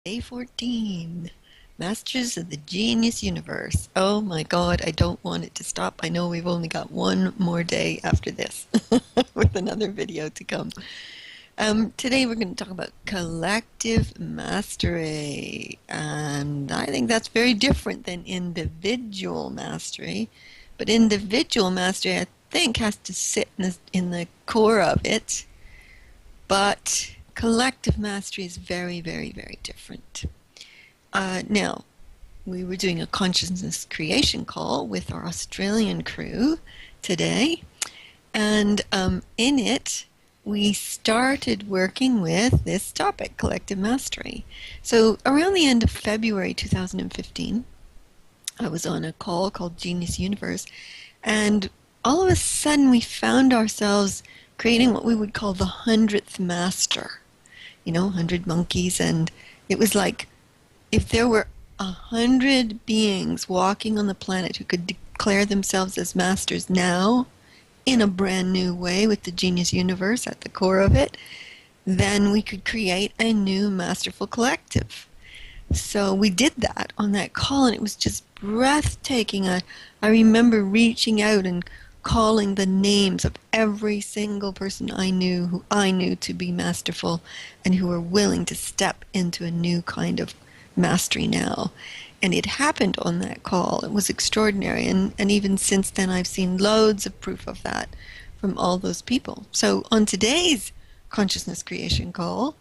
Day 14. Masters of the Genius Universe. Oh my God, I don't want it to stop. I know we've only got one more day after this with another video to come. Today we're going to talk about collective mastery. And I think that's very different than individual mastery. But individual mastery, I think, has to sit in the core of it. But collective mastery is very, very, very different. Now, we were doing a consciousness creation call with our Australian crew today, and in it, we started working with this topic, collective mastery. So, around the end of February 2015, I was on a call called Genius Universe, and all of a sudden, we found ourselves creating what we would call the 100th master. 100 monkeys, and it was like if there were 100 beings walking on the planet who could declare themselves as masters now in a brand new way with the Genius Universe at the core of it, then we could create a new masterful collective. So we did that on that call, and it was just breathtaking. I remember reaching out and calling the names of every single person I knew who I knew to be masterful and who were willing to step into a new kind of mastery now. And it happened on that call. It was extraordinary. And even since then, I've seen loads of proof of that from all those people. So on today's consciousness creation call,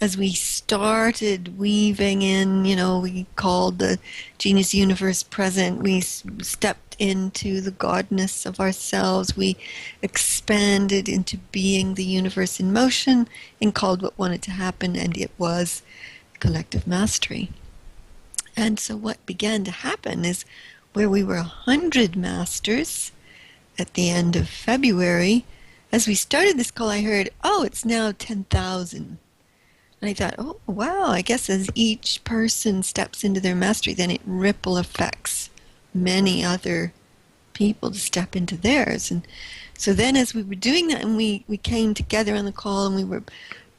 as we started weaving in, we called the Genius Universe present. We stepped into the godness of ourselves. We expanded into being the universe in motion and called what wanted to happen, and it was collective mastery. And so what began to happen is where we were 100 masters at the end of February, as we started this call, I heard, oh, it's now 10,000. And I thought, oh, wow, I guess as each person steps into their mastery, then it ripple affects many other people to step into theirs. And so then as we were doing that, and we came together on the call, and we were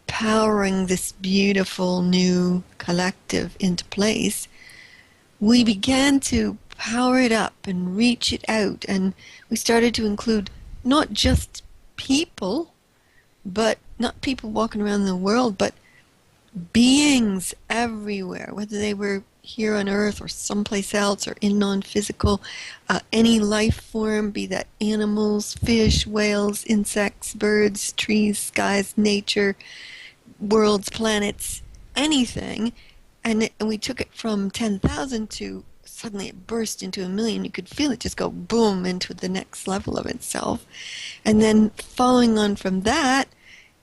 powering this beautiful new collective into place, we began to power it up and reach it out. And we started to include not just people, but not people walking around the world, but beings everywhere, whether they were here on Earth or someplace else or in non-physical, any life form, be that animals, fish, whales, insects, birds, trees, skies, nature, worlds, planets, anything. And we took it from 10,000 to suddenly it burst into 1,000,000. You could feel it just go boom into the next level of itself. And then following on from that,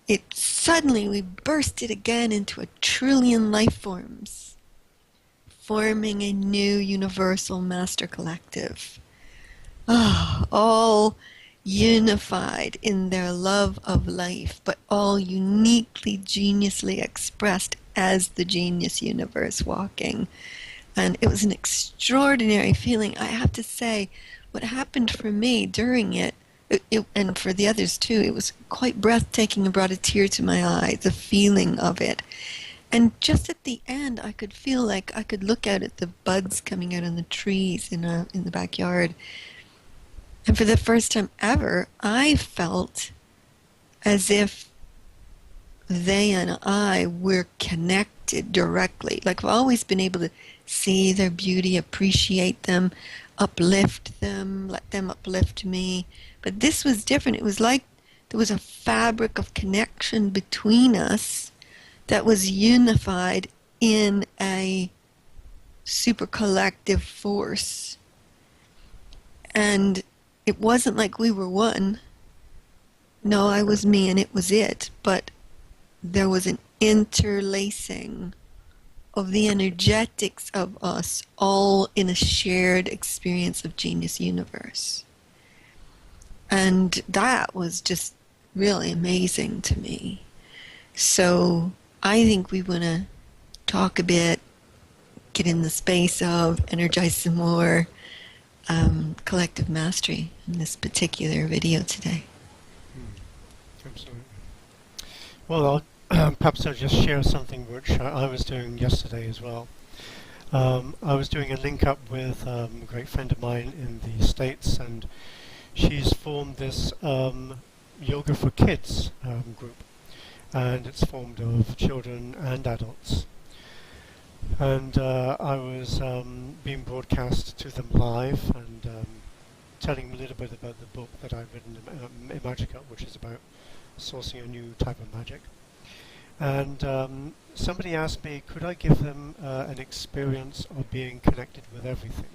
we bursted again into 1,000,000,000,000 life forms, forming a new universal master collective. All unified in their love of life, but all uniquely, geniusly expressed as the Genius Universe walking. And it was an extraordinary feeling. I have to say, what happened for me during it, and for the others too, it was quite breathtaking and brought a tear to my eye, the feeling of it. And just at the end, I could feel like I could look out at the buds coming out on the trees in the backyard. And for the first time ever, I felt as if they and I were connected directly. Like I've always been able to see their beauty, appreciate them, uplift them, let them uplift me. But this was different. It was like there was a fabric of connection between us that was unified in a super collective force. And it wasn't like we were one. No, I was me and it was it. But there was an interlacing of the energetics of us all in a shared experience of Genius Universe. And that was just really amazing to me. So I think we want to talk a bit, get in the space of energize some more collective mastery in this particular video today. Absolutely. Well, Perhaps I'll just share something which I was doing yesterday as well. I was doing a link up with a great friend of mine in the States, and she's formed this yoga for kids group, and it's formed of children and adults. And I was being broadcast to them live and telling them a little bit about the book that I've written, Magica, which is about sourcing a new type of magic. And somebody asked me, could I give them an experience of being connected with everything?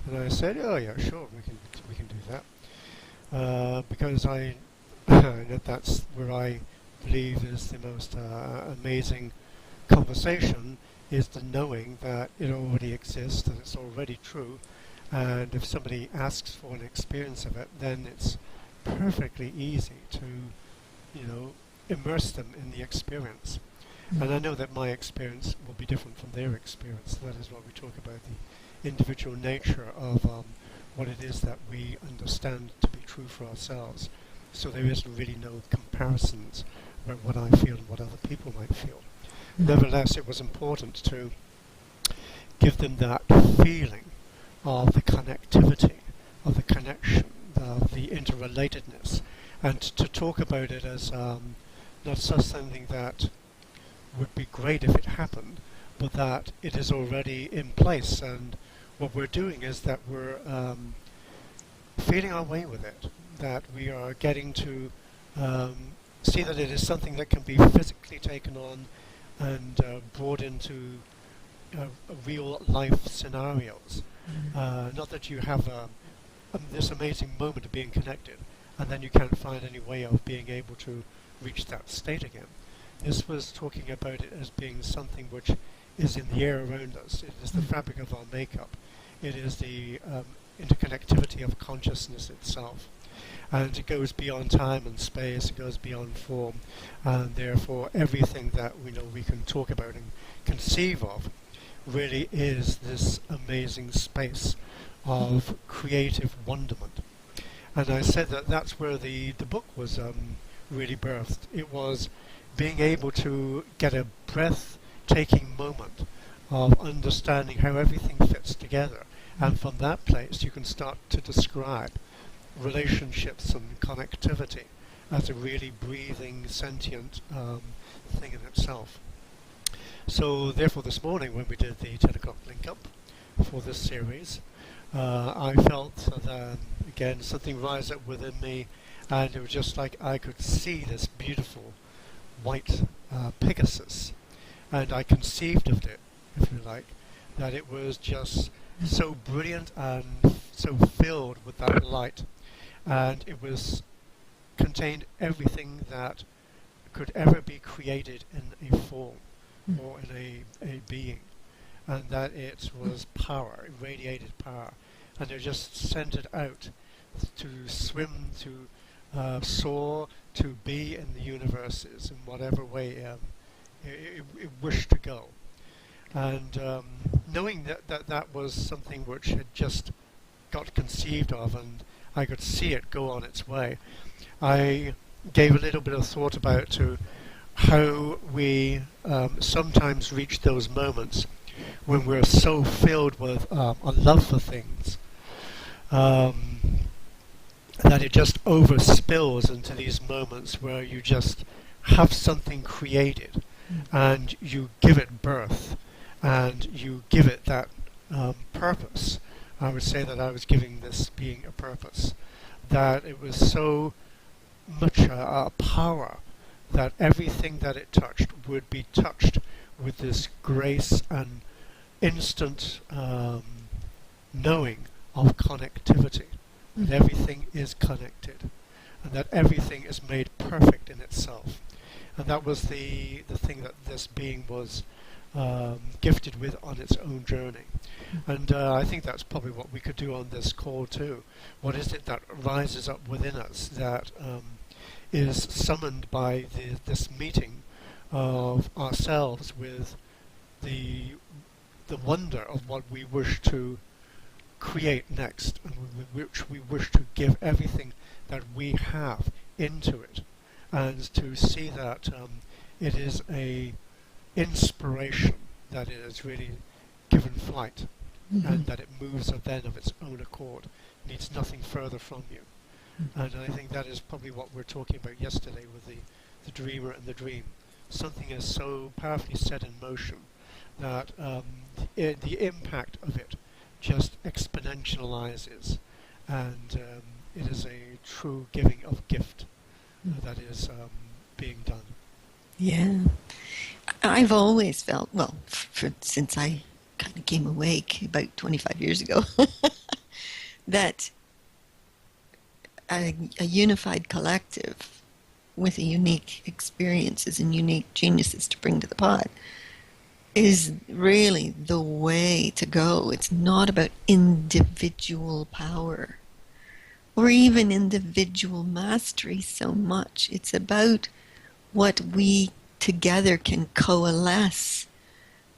And I said, oh yeah, sure, we can do that, because I that's where I believe is the most amazing conversation, is the knowing that it already exists, that it's already true, and if somebody asks for an experience of it, then it's perfectly easy to, immerse them in the experience. And I know that my experience will be different from their experience. That is why we talk about the individual nature of what it is that we understand to be true for ourselves. So there isn't really no comparisons about what I feel and what other people might feel. Nevertheless, it was important to give them that feeling of the connectivity, of the connection, of the interrelatedness, and to talk about it as not just something that would be great if it happened, but that it is already in place. And what we're doing is that we're feeling our way with it, that we are getting to see that it is something that can be physically taken on and brought into real life scenarios. Not that you have this amazing moment of being connected and then you can't find any way of being able to reach that state again. This was talking about it as being something which is in the air around us. It is the fabric of our makeup. It is the interconnectivity of consciousness itself. And it goes beyond time and space, it goes beyond form, and therefore everything that we know we can talk about and conceive of really is this amazing space of creative wonderment. And I said that that's where the book was really birthed. It was being able to get a breathtaking moment of understanding how everything fits together. And from that place you can start to describe relationships and connectivity as a really breathing, sentient thing in itself. So therefore this morning when we did the 10 o'clock link up for this series, I felt that again something rise up within me, and it was just like I could see this beautiful white Pegasus, and I conceived of it, if you like, that it was just so brilliant and so filled with that light, and it was contained everything that could ever be created in a form or in a being, and that it was power, it radiated power, and it just sent it out to swim, to soar, to be in the universes in whatever way it wished to go. And knowing that was something which had just got conceived of and I could see it go on its way, I gave a little bit of thought about to how we sometimes reach those moments when we're so filled with a love for things that it just overspills into these moments where you just have something created and you give it birth and you give it that purpose. I would say that I was giving this being a purpose, that it was so much a power that everything that it touched would be touched with this grace and instant knowing of connectivity, that everything is connected and that everything is made perfect in itself. And that was the thing that this being was gifted with on its own journey. And I think that's probably what we could do on this call too. What is it that rises up within us that is summoned by this meeting of ourselves with the wonder of what we wish to create next, and which we wish to give everything that we have into it, and to see that It is a inspiration that is really given flight, Mhm. and that it moves then of its own accord, needs nothing further from you. And I think that is probably what we are talking about yesterday with the dreamer and the dream. Something is so powerfully set in motion that the impact of it just exponentializes, and it is a true giving of gift that is being done. Yeah. I've always felt, well, since I kind of came awake about 25 years ago, that a unified collective with a unique experiences and unique geniuses to bring to the pod is really the way to go. It's not about individual power or even individual mastery so much. It's about what we together can coalesce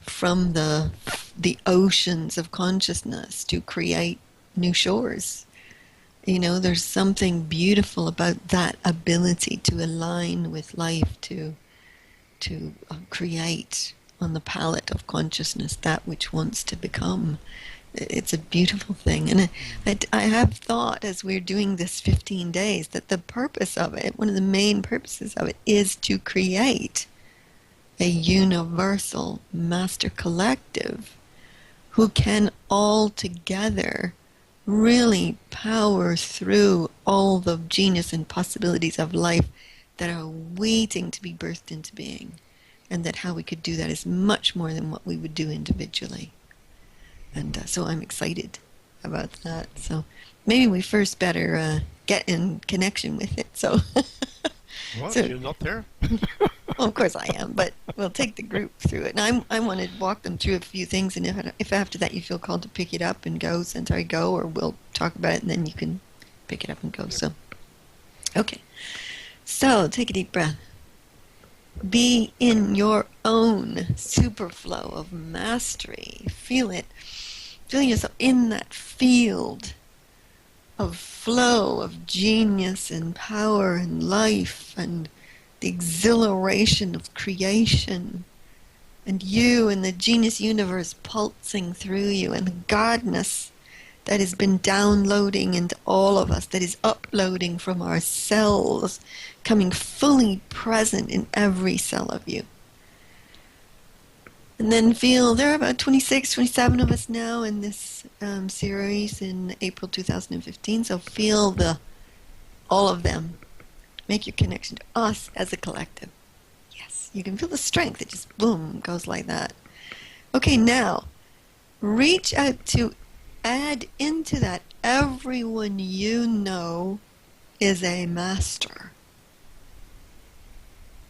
from the oceans of consciousness to create new shores. You know, there's something beautiful about that ability to align with life, to create on the palette of consciousness that which wants to become. It's a beautiful thing. And Mm. I have thought as we're doing this 15 days that the purpose of it, one of the main purposes of it, is to create a universal master collective who can all together really power through all the genius and possibilities of life that are waiting to be birthed into being. And that how we could do that is much more than what we would do individually. And so I'm excited about that. So maybe we first better get in connection with it. So, What? so You're not there? well, of course I am, but we'll take the group through it. And I want to walk them through a few things. And if after that you feel called to pick it up and go, Centauri, go, or we'll talk about it and then you can pick it up and go. Yep. So, okay. So take a deep breath. Be in your own superflow of mastery. Feel it. Feel yourself in that field of flow of genius and power and life and the exhilaration of creation and you and the genius universe pulsing through you and the godness that has been downloading into all of us, that is uploading from our cells, coming fully present in every cell of you. And then feel, there are about 26, 27 of us now in this series in April 2015, so feel all of them. Make your connection to us as a collective. Yes, you can feel the strength. It just, boom, goes like that. Okay, now, reach out to add into that everyone you know is a master.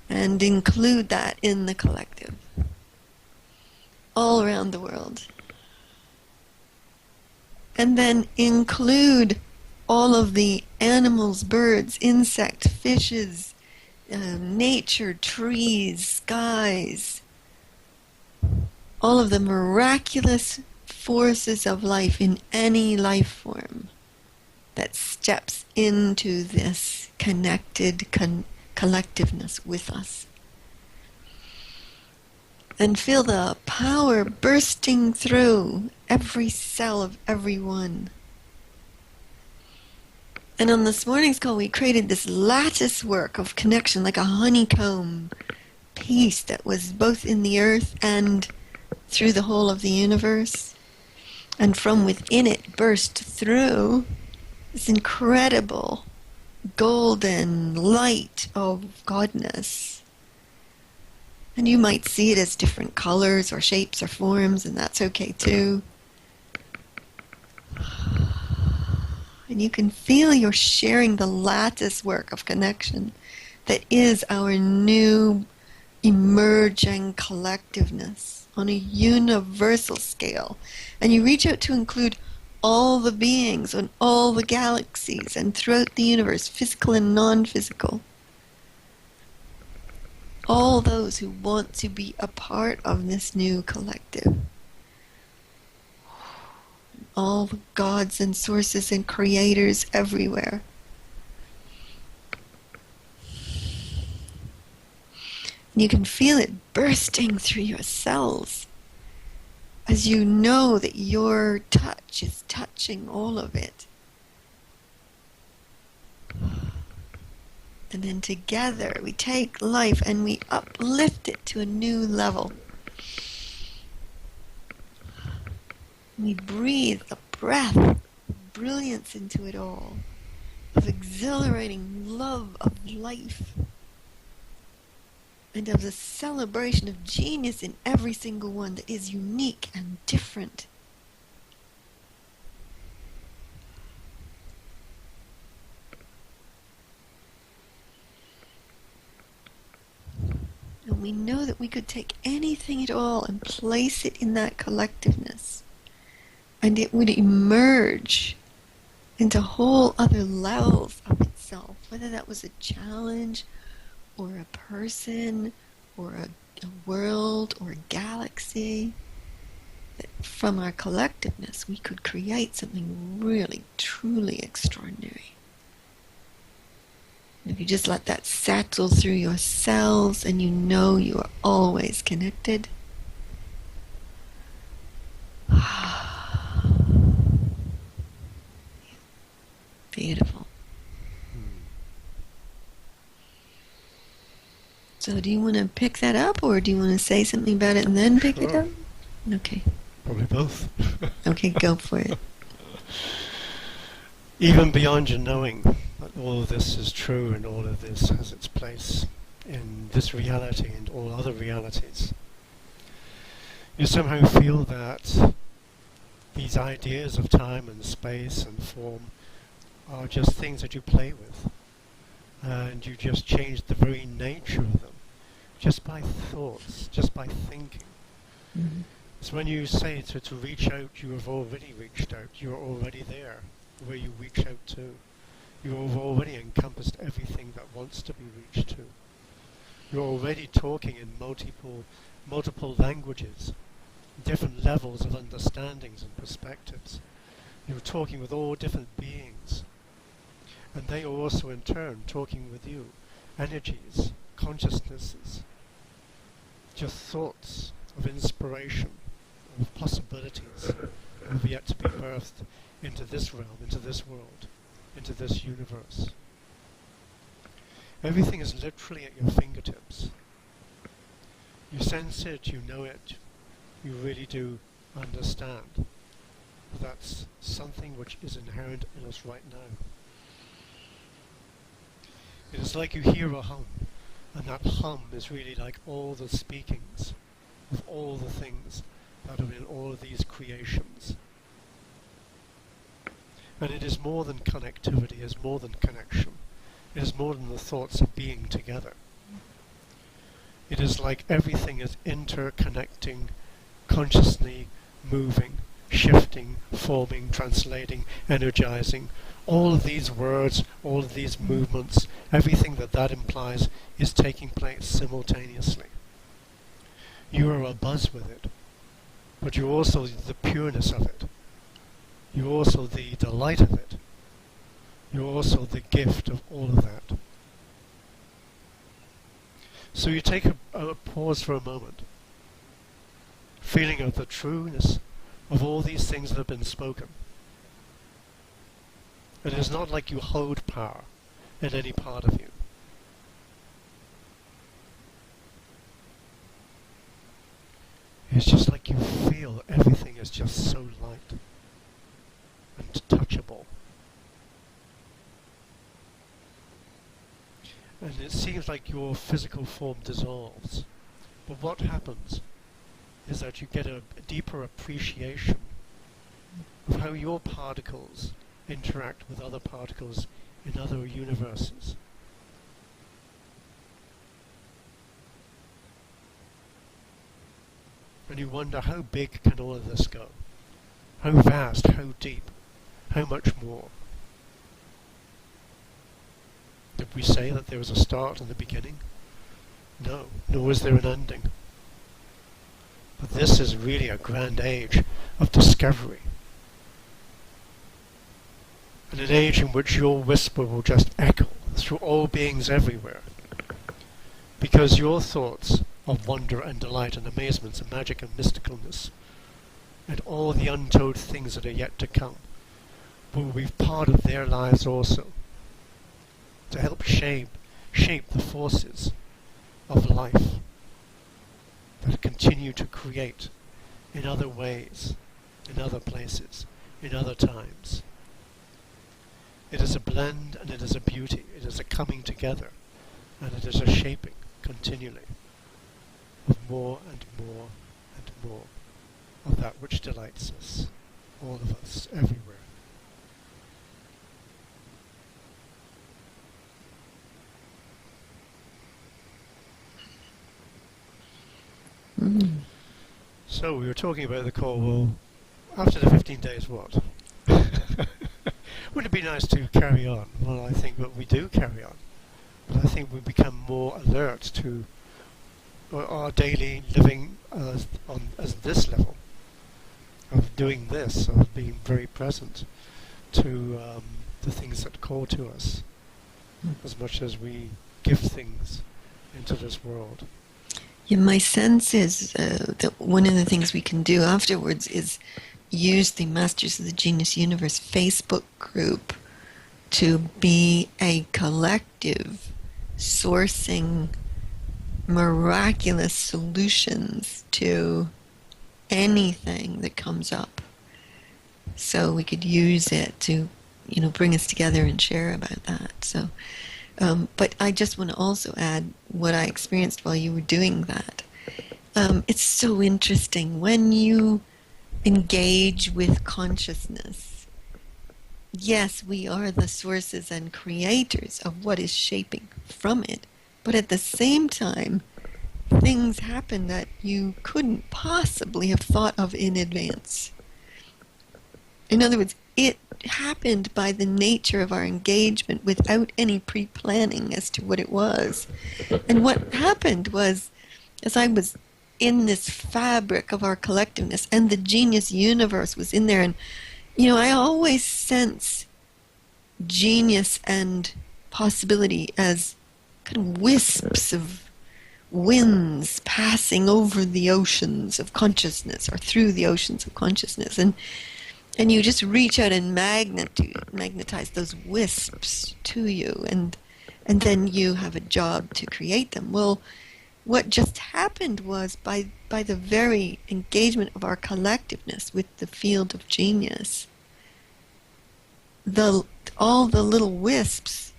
And include that in the collective. All around the world. And then include all of the animals, birds, insects, fishes, nature, trees, skies, all of the miraculous forces of life in any life form that steps into this connected collectiveness with us. And feel the power bursting through every cell of everyone. And on this morning's call, we created this lattice work of connection, like a honeycomb piece that was both in the earth and through the whole of the universe. And from within it burst through this incredible golden light of godness. And you might see it as different colors or shapes or forms, and that's okay too. And you can feel you're sharing the lattice work of connection that is our new emerging collectiveness on a universal scale. And you reach out to include all the beings on all the galaxies and throughout the universe, physical and non-physical. All those who want to be a part of this new collective. All the gods and sources and creators everywhere. You can feel it bursting through your cells as you know that your touch is touching all of it. And then together we take life and we uplift it to a new level. We breathe a breath of brilliance into it all, of exhilarating love of life, and of the celebration of genius in every single one that is unique and different. And we know that we could take anything at all and place it in that collectiveness, and it would emerge into whole other levels of itself, whether that was a challenge or a person or a world or a galaxy. That from our collectiveness we could create something really, truly extraordinary. And if you just let that settle through your cells and you know you are always connected, beautiful. So do you want to pick that up, or do you want to say something about it and then pick it up? Okay. Probably both. Okay, go for it. Even beyond your knowing that all of this is true and all of this has its place in this reality and all other realities, you somehow feel that these ideas of time and space and form are just things that you play with, and you just change the very nature of them just by thoughts, just by thinking. Mm-hmm. So when you say to reach out, you have already reached out. You're already there, where you reach out to. You have already encompassed everything that wants to be reached to. You're already talking in multiple languages, different levels of understandings and perspectives. You're talking with all different beings, and they are also in turn talking with you. Energies, consciousnesses, just thoughts of inspiration, of possibilities have yet to be birthed into this realm, into this world, into this universe. Everything is literally at your fingertips. You sense it, you know it, you really do understand. That's something which is inherent in us right now. It is like you hear a hum, and that hum is really like all the speakings of all the things that are in all of these creations. And it is more than connectivity, it is more than connection. It is more than the thoughts of being together. It is like everything is interconnecting, consciously moving, shifting, forming, translating, energizing. All of these words, all of these movements, everything that implies is taking place simultaneously. You are abuzz with it, but you're also the pureness of it. You're also the delight of it. You're also the gift of all of that. So you take a pause for a moment, feeling of the trueness of all these things that have been spoken. It is not like you hold power in any part of you. It's just like you feel everything is just so light and touchable. And it seems like your physical form dissolves. But what happens is that you get a deeper appreciation of how your particles interact with other particles in other universes. And you wonder, how big can all of this go? How vast, how deep, how much more? Did we say that there was a start and a beginning? No, nor is there an ending. But this is really a grand age of discovery. And an age in which your whisper will just echo through all beings everywhere. Because your thoughts of wonder and delight and amazement and magic and mysticalness and all the untold things that are yet to come will be part of their lives also, to help shape the forces of life that continue to create in other ways, in other places, in other times. It is a blend and it is a beauty, it is a coming together, and it is a shaping continually of more and more and more of that which delights us, all of us, everywhere. Mm. So we were talking about the call. Well, after the 15 days, what? Wouldn't it be nice to carry on? Well, I think that we do carry on. But I think we become more alert to our daily living as this level of doing this, of being very present to the things that call to us, as much as we give things into this world. Yeah, my sense is that one of the things we can do afterwards is use the Masters of the Genius Universe Facebook group to be a collective sourcing miraculous solutions to anything that comes up. So we could use it to, bring us together and share about that. So, but I just want to also add what I experienced while you were doing that. It's so interesting when you engage with consciousness. Yes, we are the sources and creators of what is shaping from it, but at the same time, things happen that you couldn't possibly have thought of in advance. In other words, it happened by the nature of our engagement without any pre-planning as to what it was. And what happened was, as I was in this fabric of our collectiveness, and the genius universe was in there, and I always sense genius and possibility as kind of wisps of winds passing over the oceans of consciousness, or through the oceans of consciousness, and you just reach out and magnetize those wisps to you, and then you have a job to create them. Well, what just happened was, by the very engagement of our collectiveness with the field of genius, all the little wisps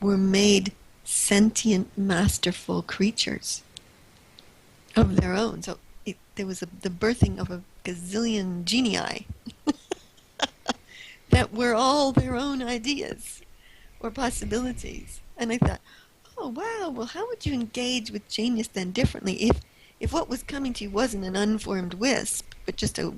were made sentient, masterful creatures of their own. So there was the birthing of a gazillion genii that were all their own ideas or possibilities. And I thought, oh wow, well, how would you engage with genius then differently if what was coming to you wasn't an unformed wisp, but just a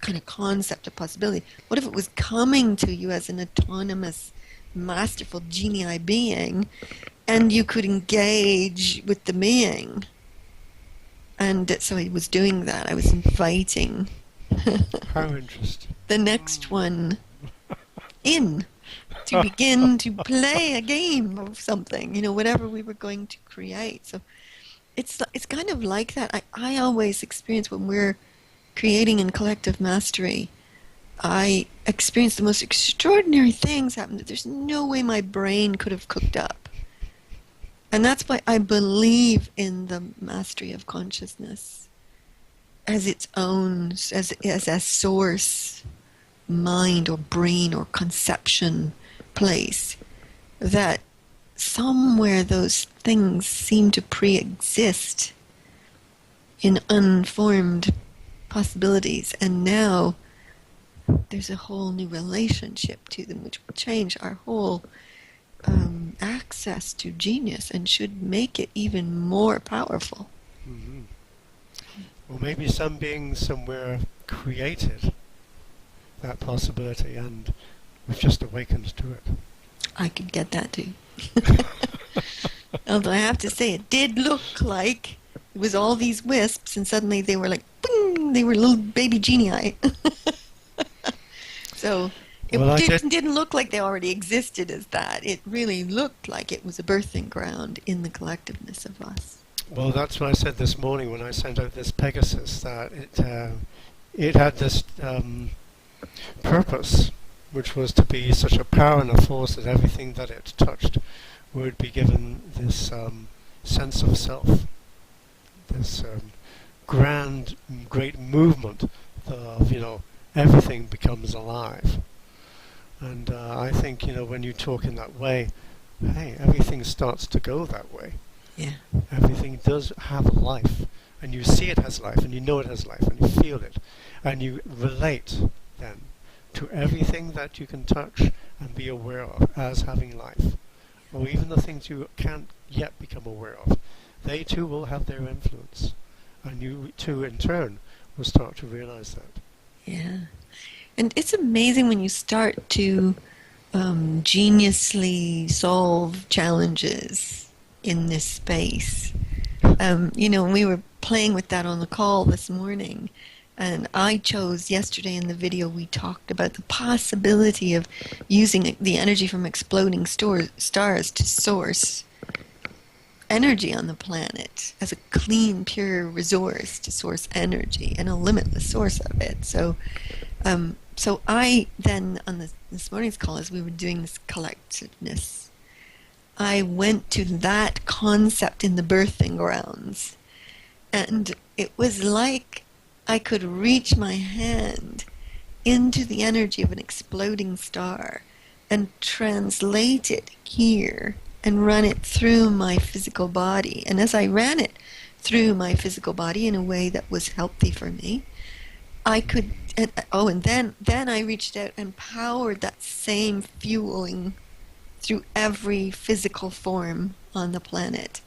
kind of concept of possibility? What if it was coming to you as an autonomous, masterful genii being, and you could engage with the being? And so I was doing that. I was inviting How interesting. the next one in to begin to play a game of something, whatever we were going to create. So it's kind of like that. I always experience when we're creating in collective mastery, I experience the most extraordinary things happen that there's no way my brain could have cooked up. And that's why I believe in the mastery of consciousness as its own, as a source, mind or brain or conception place, that somewhere those things seem to pre-exist in unformed possibilities, and now there's a whole new relationship to them which will change our whole access to genius and should make it even more powerful. Mm-hmm. Well, maybe some being somewhere created that possibility, and we've just awakened to it. I could get that too. Although I have to say, it did look like it was all these wisps, and suddenly they were like, boom, they were little baby genii. So Well, It I did. didn't look like they already existed as that. It really looked like it was a birthing ground in the collectiveness of us. Well, that's what I said this morning when I sent out this Pegasus, that it had this purpose, which was to be such a power and a force that everything that it touched would be given this sense of self, this grand, great movement of, everything becomes alive. And I think, when you talk in that way, hey, everything starts to go that way. Yeah. Everything does have life, and you see it has life, and you know it has life, and you feel it, and you relate then to everything that you can touch and be aware of as having life, or even the things you can't yet become aware of. They too will have their influence, and you too, in turn, will start to realize that. Yeah. And it's amazing when you start to geniusly solve challenges in this space. We were playing with that on the call this morning, and I chose yesterday in the video we talked about the possibility of using the energy from exploding stars to source energy on the planet as a clean, pure resource to source energy and a limitless source of it. So I then, on this morning's call, as we were doing this collectiveness, I went to that concept in the birthing grounds. And it was like I could reach my hand into the energy of an exploding star and translate it here and run it through my physical body. And as I ran it through my physical body in a way that was healthy for me, I could, and then I reached out and powered that same fueling through every physical form on the planet.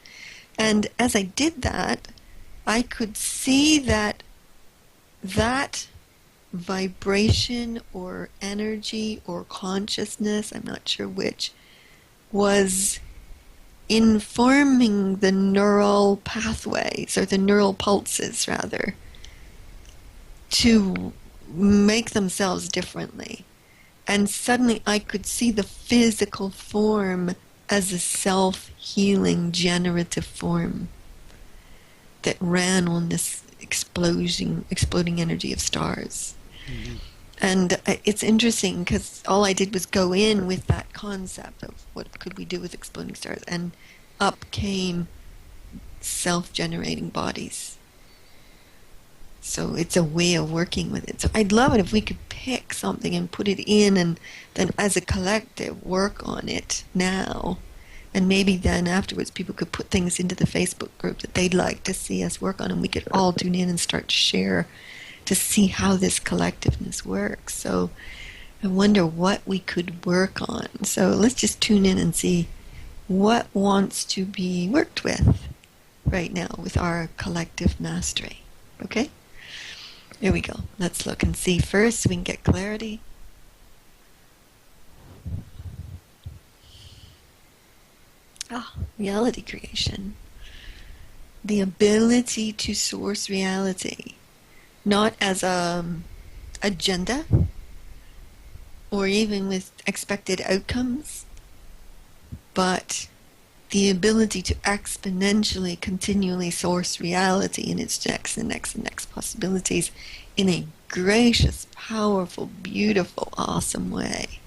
And as I did that, I could see that vibration or energy or consciousness, I'm not sure which, was informing the neural pathways, or the neural pulses rather, to make themselves differently. And suddenly I could see the physical form as a self-healing generative form that ran on this exploding energy of stars. Mm-hmm. And it's interesting because all I did was go in with that concept of what could we do with exploding stars, and up came self-generating bodies. So it's a way of working with it. So I'd love it if we could pick something and put it in, and then as a collective work on it now. And maybe then afterwards people could put things into the Facebook group that they'd like to see us work on, and we could all tune in and start to share to see how this collectiveness works. So I wonder what we could work on. So let's just tune in and see what wants to be worked with right now with our collective mastery. Okay? Here we go. Let's look and see first so we can get clarity. Reality creation. The ability to source reality, not as an agenda or even with expected outcomes, but the ability to exponentially, continually source reality in its next and next and next possibilities in a gracious, powerful, beautiful, awesome way.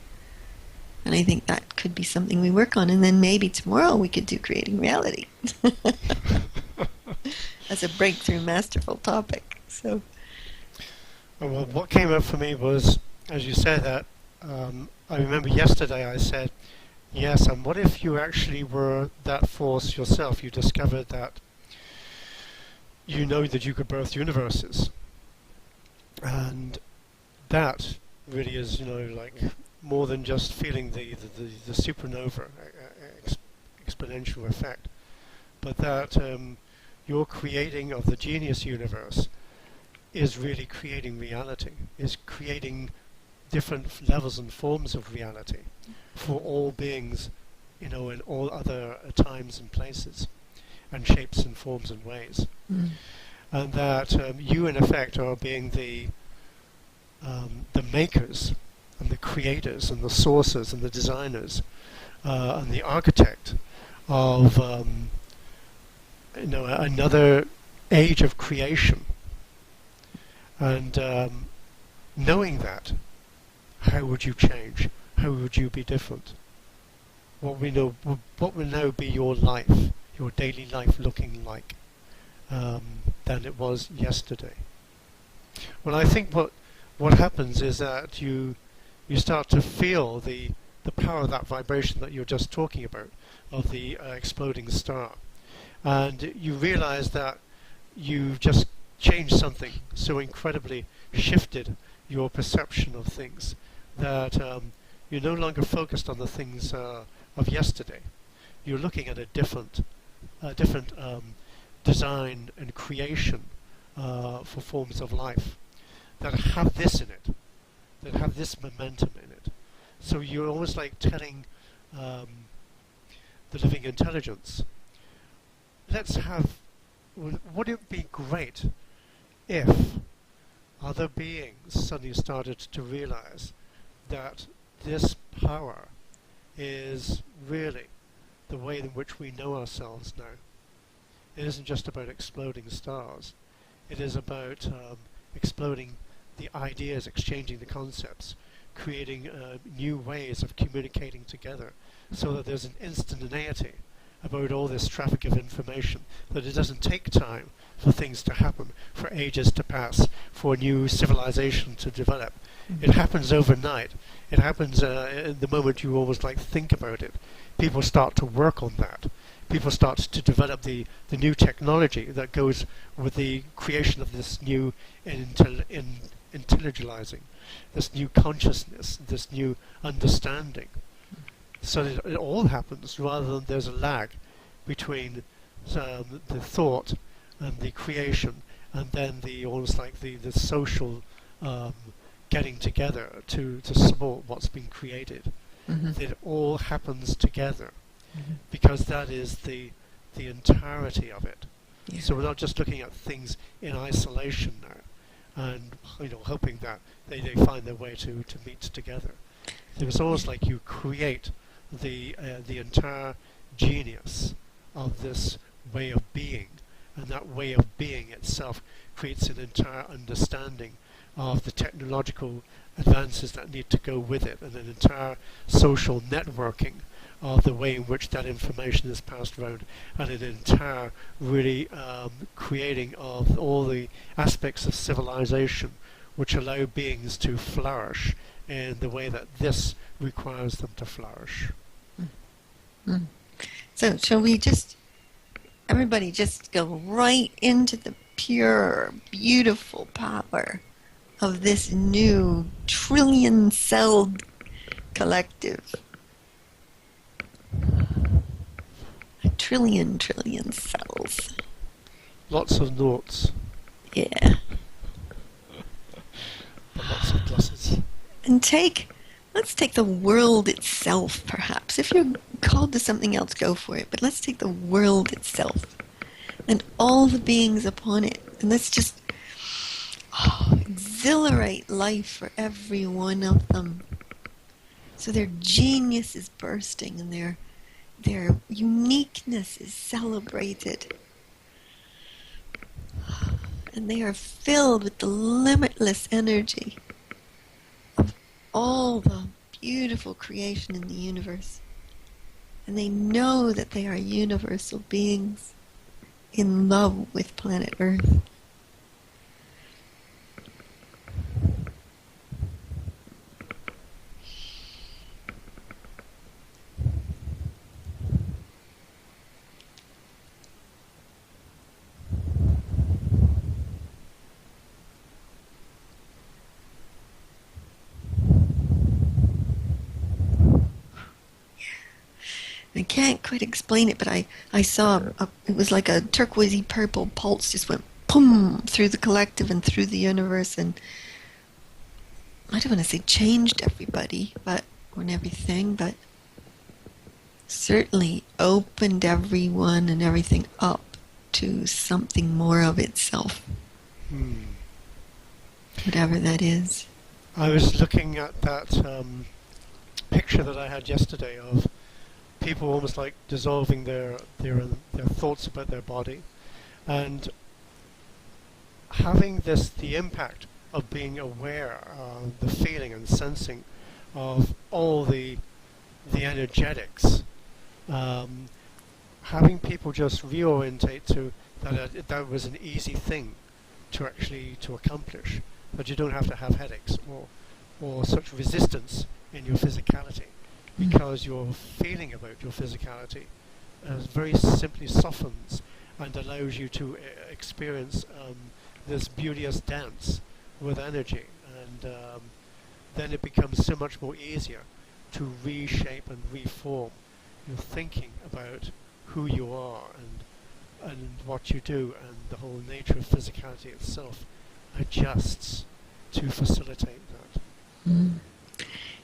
And I think that could be something we work on. And then maybe tomorrow we could do creating reality as a breakthrough, masterful topic. So, well, what came up for me was, as you said that, I remember yesterday I said, yes, and what if you actually were that force yourself? You discovered that you know that you could birth universes. And that really is, like more than just feeling the supernova exponential effect, but that your creating of the genius universe is really creating reality, is creating different levels and forms of reality for all beings, in all other times and places, and shapes and forms and ways. Mm. And that you, in effect, are being the makers and the creators and the sources and the designers and the architect of another age of creation. And knowing that, how would you change? How would you be different? What will now be your life, your daily life looking like than it was yesterday? Well, I think what happens is that you start to feel the power of that vibration that you're just talking about, of the exploding star, and you realize that you've just changed something so incredibly, shifted your perception of things, that you're no longer focused on the things of yesterday. You're looking at a different design and creation for forms of life that have this in it, that have this momentum in it. So you're almost like telling the living intelligence, would it be great if other beings suddenly started to realize that this power is really the way in which we know ourselves now. It isn't just about exploding stars. It is about exploding the ideas, exchanging the concepts, creating new ways of communicating together, so that there's an instantaneity about all this traffic of information, that it doesn't take time for things to happen, for ages to pass, for a new civilization to develop. It happens overnight. It happens in the moment you almost like think about it. People start to work on that. People start to develop the new technology that goes with the creation of this new intelligizing, this new consciousness, this new understanding. So that it all happens rather than there's a lag between the thought and the creation, and then almost like the social getting together to support what's been created. Mm-hmm. It all happens together, Mm-hmm. because that is the entirety of it. Yeah. So we're not just looking at things in isolation now, and hoping that they find their way to meet together. It's almost like you create the entire genius of this way of being, and that way of being itself creates an entire understanding of the technological advances that need to go with it, and an entire social networking of the way in which that information is passed around, and an entire really creating of all the aspects of civilization which allow beings to flourish in the way that this requires them to flourish. Mm. So shall we everybody just go right into the pure, beautiful power of this new trillion-celled collective? A trillion cells. Lots of noughts, Yeah. but lots of pluses. And let's take the world itself, perhaps. If you're called to something else, go for it. But let's take the world itself and all the beings upon it. And let's just exhilarate life for every one of them. So their genius is bursting and their uniqueness is celebrated. And they are filled with the limitless energy of all the beautiful creation in the universe. And they know that they are universal beings in love with planet Earth. I can't quite explain it, but I saw it was like a turquoisey purple pulse just went boom through the collective and through the universe, and I don't want to say changed everybody or everything, but certainly opened everyone and everything up to something more of itself. Whatever that is. I was looking at that picture that I had yesterday of people almost like dissolving their thoughts about their body, and having the impact of being aware, the feeling and sensing of all the energetics, um, having people just reorientate to that was an easy thing to accomplish, that you don't have to have headaches or such resistance in your physicality, because your feeling about your physicality very simply softens and allows you to experience this beauteous dance with energy, and then it becomes so much more easier to reshape and reform your thinking about who you are and what you do, and the whole nature of physicality itself adjusts to facilitate that. Mm.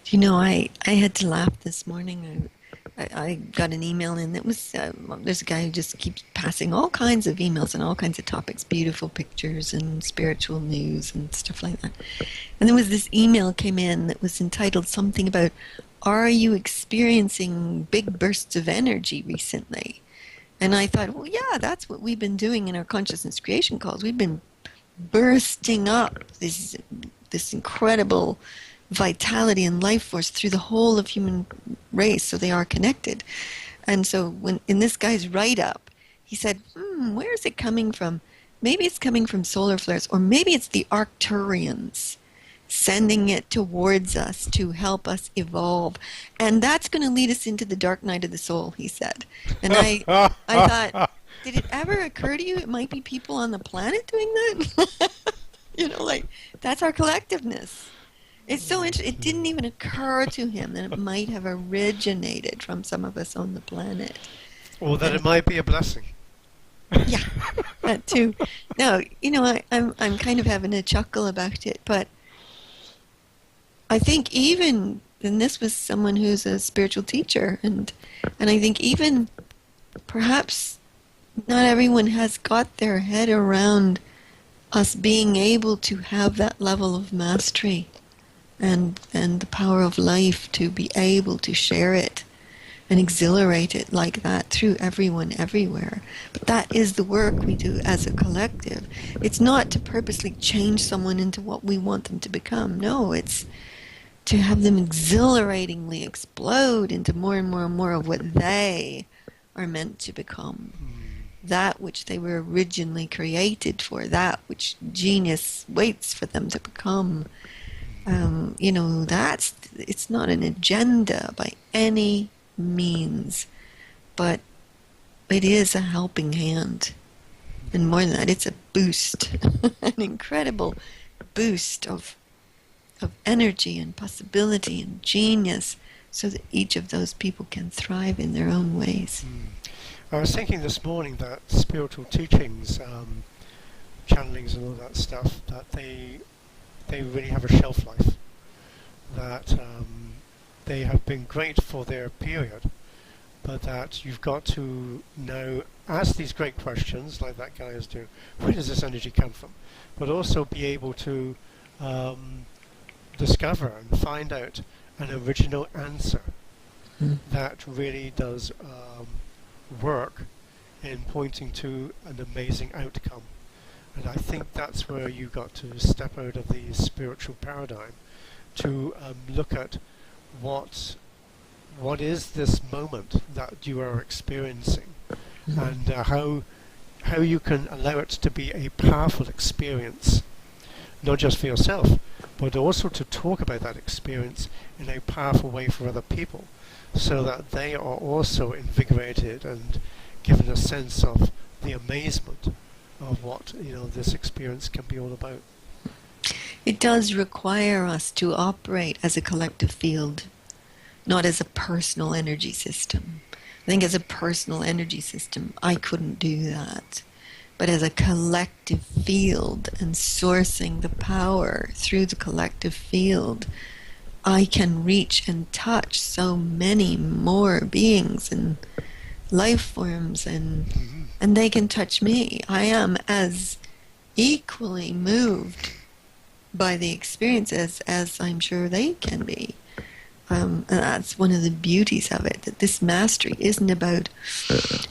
You know, I had to laugh this morning. I got an email in that was, there's a guy who just keeps passing all kinds of emails on all kinds of topics, beautiful pictures and spiritual news and stuff like that. And there was this email came in that was entitled something about, are you experiencing big bursts of energy recently? And I thought, well, yeah, that's what we've been doing in our consciousness creation calls. We've been bursting up this incredible vitality and life force through the whole of human race, so they are connected. And so when in this guy's write-up, he said, where is it coming from? Maybe it's coming from solar flares, or maybe it's the Arcturians sending it towards us to help us evolve. And that's going to lead us into the dark night of the soul, he said. And I thought, did it ever occur to you it might be people on the planet doing that? You know, like, that's our collectiveness. It's so interesting. It didn't even occur to him that it might have originated from some of us on the planet. Or that it might be a blessing. Yeah, that too. No, you know, I'm kind of having a chuckle about it, but I think even, and this was someone who's a spiritual teacher, and I think even perhaps not everyone has got their head around us being able to have that level of mastery and the power of life to be able to share it and exhilarate it like that through everyone everywhere. But that is the work we do as a collective. It's not to purposely change someone into what we want them to become. No, it's to have them exhilaratingly explode into more and more and more of what they are meant to become. That which they were originally created for, that which genius waits for them to become. You know, it's not an agenda by any means, but it is a helping hand. And more than that, it's a boost, an incredible boost of energy and possibility and genius, so that each of those people can thrive in their own ways. I was thinking this morning that spiritual teachings, channelings and all that stuff, that they really have a shelf life, that they have been great for their period, but that you've got to now ask these great questions, like that guy is doing, where does this energy come from? But also be able to discover and find out an original answer that really does work in pointing to an amazing outcome. And I think that's where you got to step out of the spiritual paradigm to look at what is this moment that you are experiencing, and how you can allow it to be a powerful experience, not just for yourself, but also to talk about that experience in a powerful way for other people, so that they are also invigorated and given a sense of the amazement of what this experience can be all about. It does require us to operate as a collective field, not as a personal energy system. I think as a personal energy system, I couldn't do that. But as a collective field and sourcing the power through the collective field, I can reach and touch so many more beings and life forms, and they can touch me. I am as equally moved by the experiences as I'm sure they can be. And that's one of the beauties of it, that this mastery isn't about,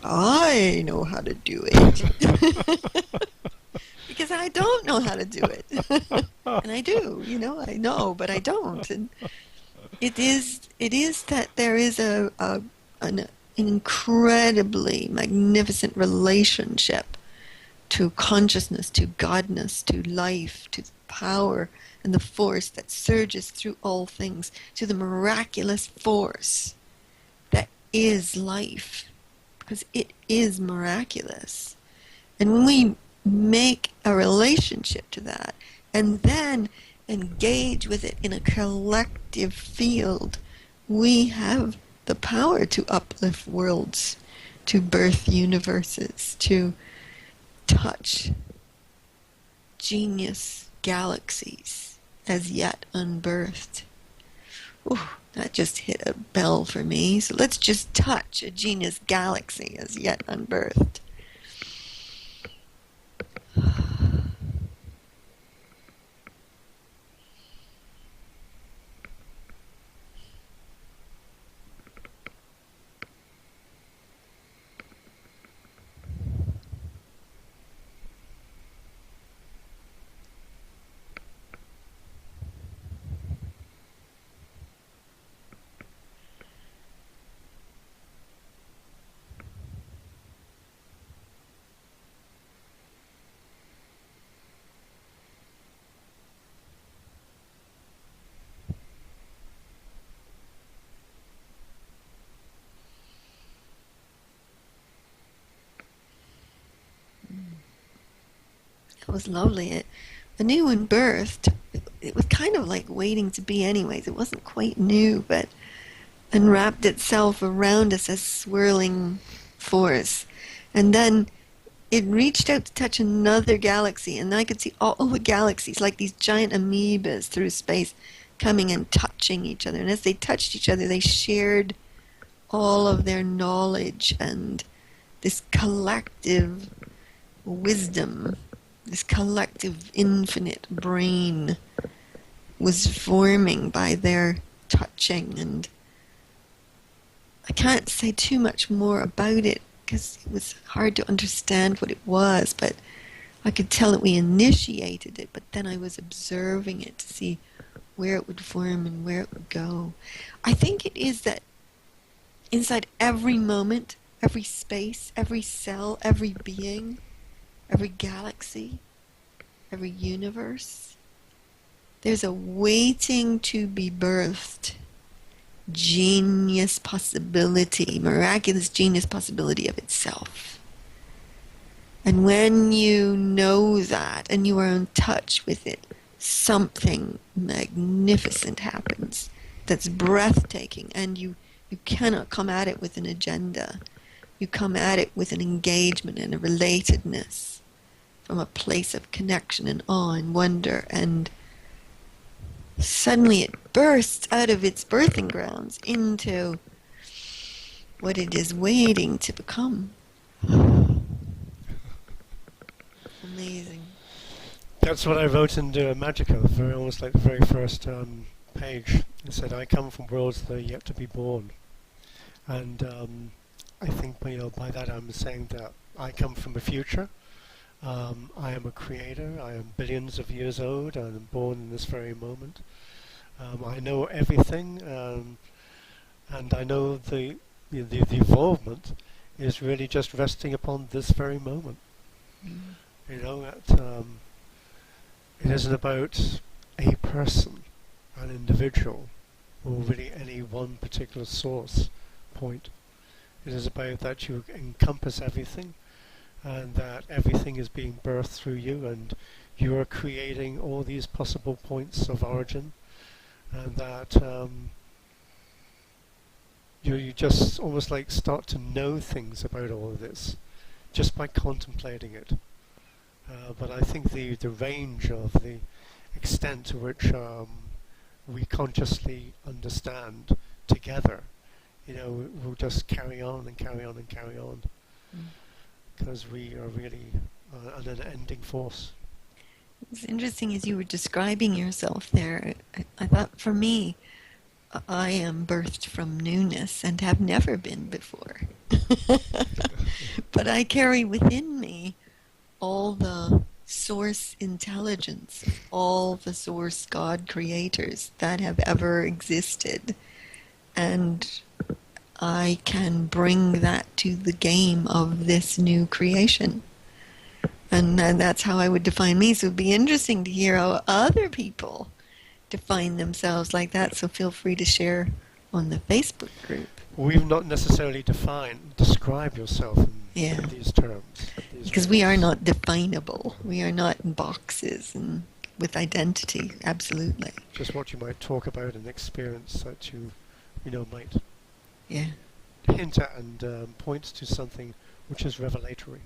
I know how to do it. Because I don't know how to do it. And I do, I know, but I don't. And it is that there is an incredibly magnificent relationship to consciousness, to godness, to life, to the power and the force that surges through all things, to the miraculous force that is life, because it is miraculous. And when we make a relationship to that and then engage with it in a collective field, we have the power to uplift worlds, to birth universes, to touch genius galaxies as yet unbirthed. Ooh, that just hit a bell for me. So let's just touch a genius galaxy as yet unbirthed. It was lovely. I knew when birthed, it was kind of like waiting to be anyways. It wasn't quite new, but unwrapped itself around us as swirling force. And then it reached out to touch another galaxy, and I could see all the galaxies like these giant amoebas through space coming and touching each other. And as they touched each other, they shared all of their knowledge and this collective wisdom, this collective infinite brain was forming by their touching. And I can't say too much more about it because it was hard to understand what it was, but I could tell that we initiated it, but then I was observing it to see where it would form and where it would go. I think it is that inside every moment, every space, every cell, every being, every galaxy, every universe, there's a waiting to be birthed genius possibility, miraculous genius possibility of itself. And when you know that and you are in touch with it, something magnificent happens that's breathtaking, and you cannot come at it with an agenda. You come at it with an engagement and a relatedness from a place of connection and awe and wonder, and suddenly it bursts out of its birthing grounds into what it is waiting to become. Amazing. That's what I wrote in Magico, very almost like the very first page. It said, "I come from worlds that are yet to be born," and I think by that I'm saying that I come from the future. I am a creator. I am billions of years old. I am born in this very moment. I know everything, and I know the evolvement is really just resting upon this very moment. Mm. It isn't about a person, an individual, or really any one particular source point. It is about that you encompass everything, and that everything is being birthed through you, and you are creating all these possible points of origin, and that you just almost like start to know things about all of this just by contemplating it. But I think the range of the extent to which we consciously understand together, we'll just carry on and carry on and carry on, Mm. because we are really an unending force. It's interesting as you were describing yourself there. I thought for me, I am birthed from newness and have never been before. But I carry within me all the source intelligence of all the source God creators that have ever existed. And I can bring that to the game of this new creation. And that's how I would define me. So it'd be interesting to hear how other people define themselves like that. So feel free to share on the Facebook group. We've not necessarily describe yourself Yeah. in these terms. Because we are not definable. We are not in boxes and with identity. Absolutely. Just what you might talk about, an experience that might Yeah. hint at and point to something which is revelatory.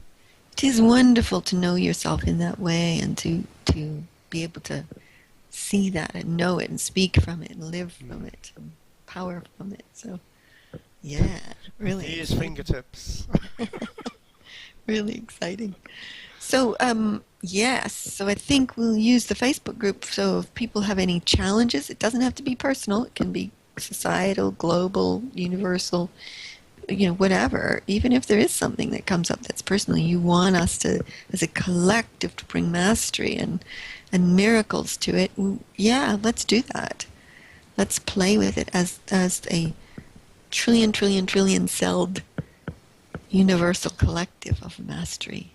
It is wonderful to know yourself in that way and to be able to see that and know it and speak from it and live from it and power from it. So, yeah, really. These fingertips. Really exciting. So, yes, so I think we'll use the Facebook group. So if people have any challenges, it doesn't have to be personal. It can be societal, global, universal, whatever. Even if there is something that comes up that's personal, you want us to, as a collective, to bring mastery and miracles to it. Yeah, let's do that. Let's play with it as a trillion celled universal collective of mastery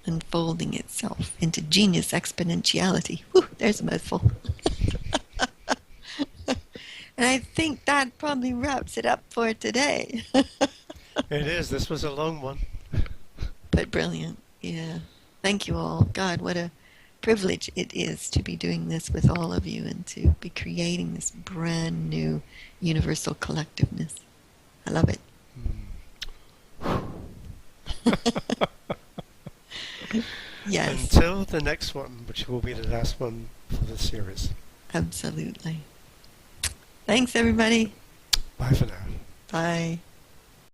unfolding itself into genius exponentiality. Whew, there's a mouthful. And I think that probably wraps it up for today. It is. This was a long one. But brilliant. Yeah. Thank you all. God, what a privilege it is to be doing this with all of you and to be creating this brand new universal collectiveness. I love it. Yes. Until the next one, which will be the last one for the series. Absolutely. Thanks, everybody. Bye for now. Bye.